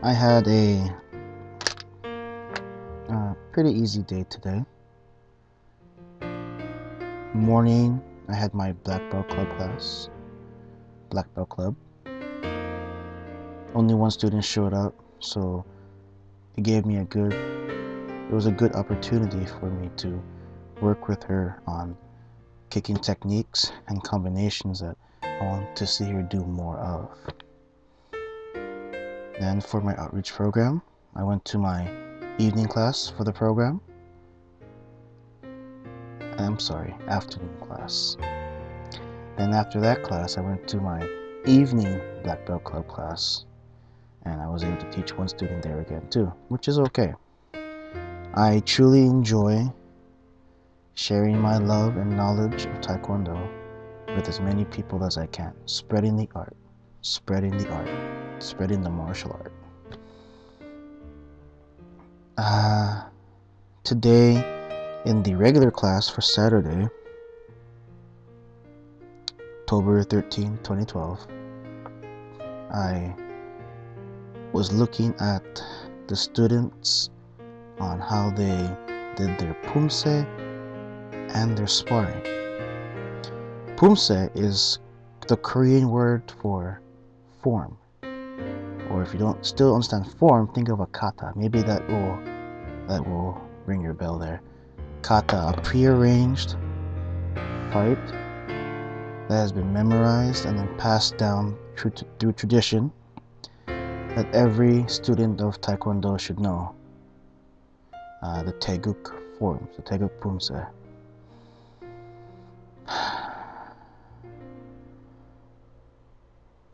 I had a pretty easy day today. Morning, I had my Black Belt Club class. Black Belt Club. Only one student showed up, so it was a good opportunity for me to work with her on kicking techniques and combinations that I want to see her do more of. Then for my outreach program, I went to my evening class for the program. Afternoon class. Then after that class, I went to my evening Black Belt Club class, and I was able to teach one student there again too, which is okay. I truly enjoy sharing my love and knowledge of Taekwondo with as many people as I can, spreading the martial art. Today, in the regular class for Saturday, October 13, 2012, I was looking at the students on how they did their pumse and their sparring. Pumse is the Korean word for form. Or if you don't still understand form, think of a kata. Maybe that will ring your bell there. Kata, a prearranged fight that has been memorized and then passed down through tradition that every student of Taekwondo should know. The Taeguk forms, the Taeguk Pumse.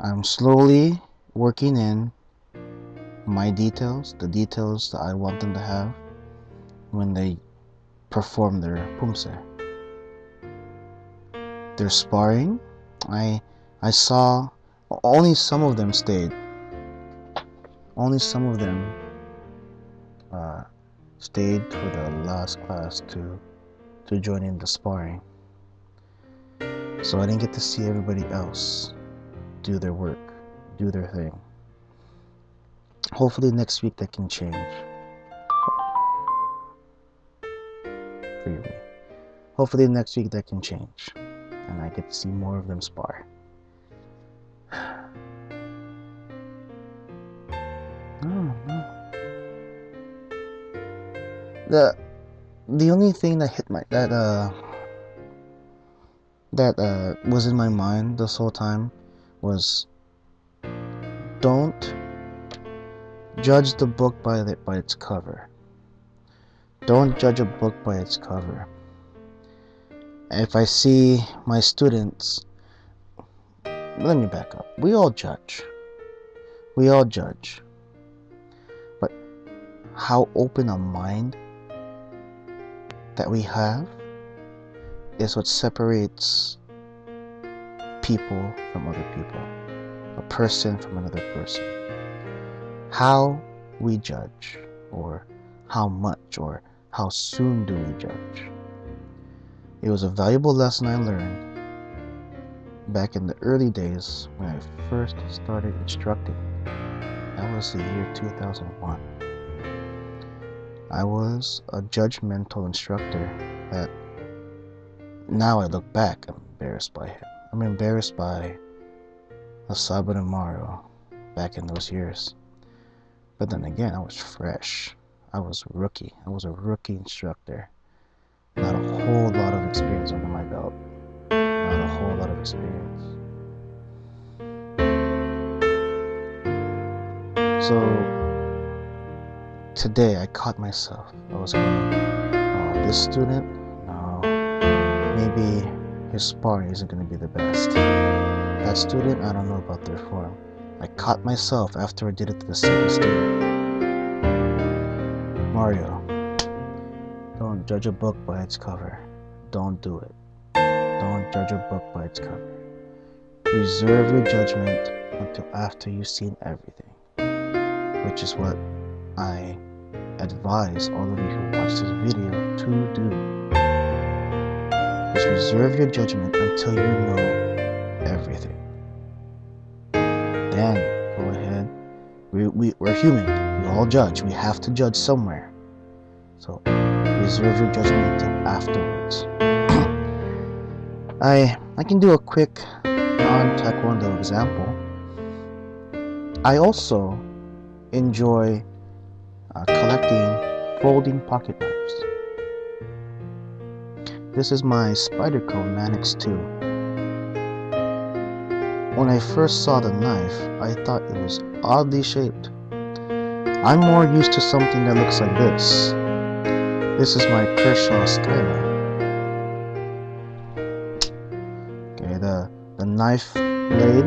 I'm slowly working in my details, the details that I want them to have when they perform their pumse. Their sparring, I saw only some of them stayed. Only some of them stayed for the last class to join in the sparring. So I didn't get to see everybody else do their work, do their thing. Hopefully next week that can change. Forgive me. Hopefully next week that can change, and I get to see more of them spar. The only thing that hit that was in my mind this whole time was, don't judge the book by its cover. Don't judge a book by its cover. If I see my students, let me back up. We all judge. But how open a mind that we have is what separates people from other people, a person from another person. How we judge, or how much, or how soon do we judge? It was a valuable lesson I learned back in the early days when I first started instructing. That was the year 2001. I was a judgmental instructor that now I look back, I'm embarrassed by him. I'm embarrassed by Asaba and Mario back in those years. But then again, I was fresh. I was a rookie. I was a rookie instructor. Not a whole lot of experience under my belt. Not a whole lot of experience. So today I caught myself. I was going, oh, this student, no, maybe his sparring isn't going to be the best. That student, I don't know about their form. I caught myself after I did it to the second student. Mario, don't judge a book by its cover. Don't do it. Don't judge a book by its cover. Reserve your judgment until after you've seen everything, which is what I advise all of you who watch this video to do. Just reserve your judgment until you know everything. Then go ahead We're human. We all judge. We have to judge somewhere. So reserve your judgment until afterwards. I can do a quick non-taekwondo example. I also enjoy collecting folding pocket knives. This is my Spyderco Manix 2. When I first saw the knife, I thought it was oddly shaped. I'm more used to something that looks like this. This is my Kershaw Skyline. Okay, the knife blade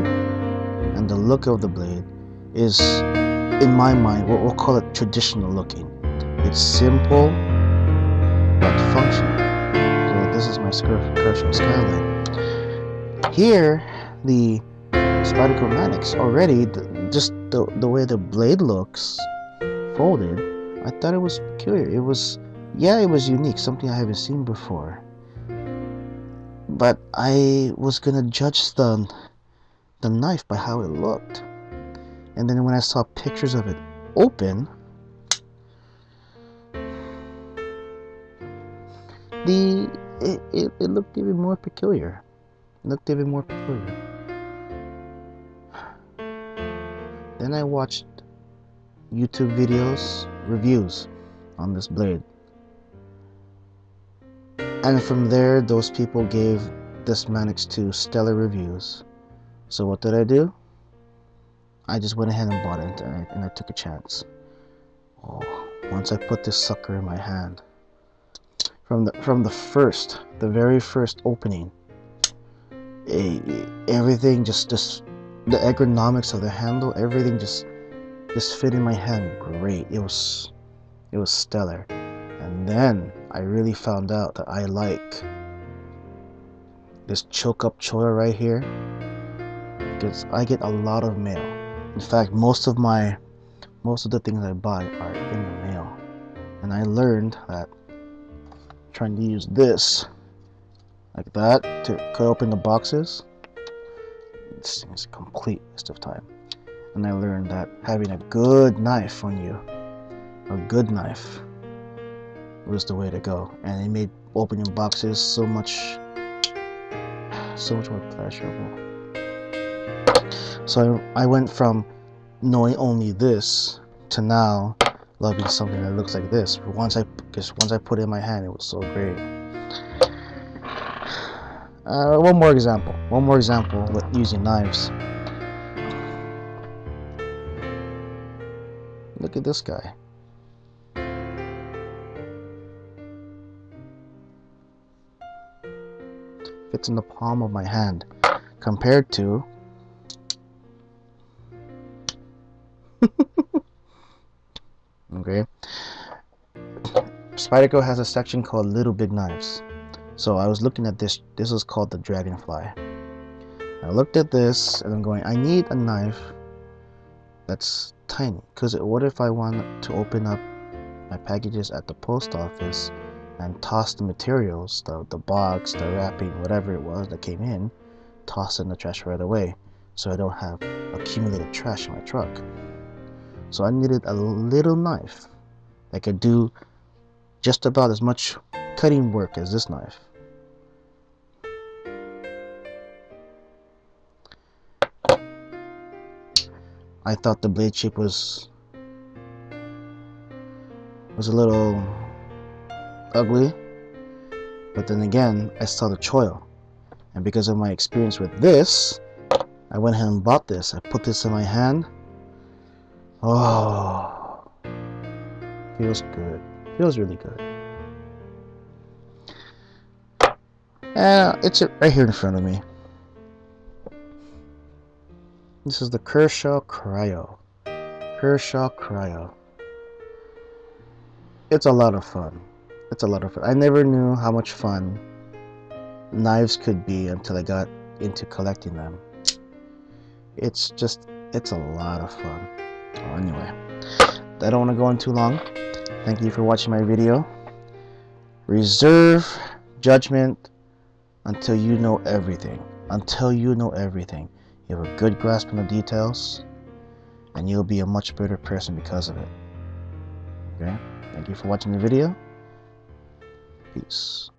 and the look of the blade is, in my mind, what we'll call it traditional looking. It's simple but functional. So this is my Kershaw Skyline. Here, the Spyderco Manix, already just the way the blade looks folded, I thought it was peculiar. It was unique, something I haven't seen before. But I was gonna judge the knife by how it looked, and then when I saw pictures of it open, it looked even more peculiar. Then I watched YouTube videos, reviews on this blade. And from there, those people gave this Manix 2 stellar reviews. So what did I do? I just went ahead and bought it, and I took a chance. Oh, once I put this sucker in my hand, from the very first opening, everything just the ergonomics of the handle, everything just fit in my hand great. It was stellar. And then I really found out that I like this choke up choya right here, because I get a lot of mail. In fact, most of the things I buy are in the mail, and I learned that trying to use this like that to cut open the boxes, it's a complete waste of time. And I learned that having a good knife on you, a good knife, was the way to go, and it made opening boxes so much more pleasurable. So I went from knowing only this to now loving something that looks like this. Once I put it in my hand, it was so great. One more example with using knives. Look at this guy. Fits in the palm of my hand, compared to okay, Spyderco has a section called Little Big Knives. So I was looking at this is called the Dragonfly. I looked at this and I'm going, I need a knife that's tiny, because what if I want to open up my packages at the post office and toss the materials, the box, the wrapping, whatever it was that came in, toss it in the trash right away, so I don't have accumulated trash in my truck. So I needed a little knife that could do just about as much cutting work as this knife. I thought the blade shape was a little ugly, but then again, I saw the choil, and because of my experience with this, I went ahead and bought this. I put this in my hand. Oh, feels good. Feels really good. And it's right here in front of me. This is the Kershaw Cryo. It's a lot of fun. I never knew how much fun knives could be until I got into collecting them. It's a lot of fun. Well, anyway, I don't want to go on too long. Thank you for watching my video. Reserve judgment until you know everything. You have a good grasp on the details, and you'll be a much better person because of it. Okay? Thank you for watching the video. Peace.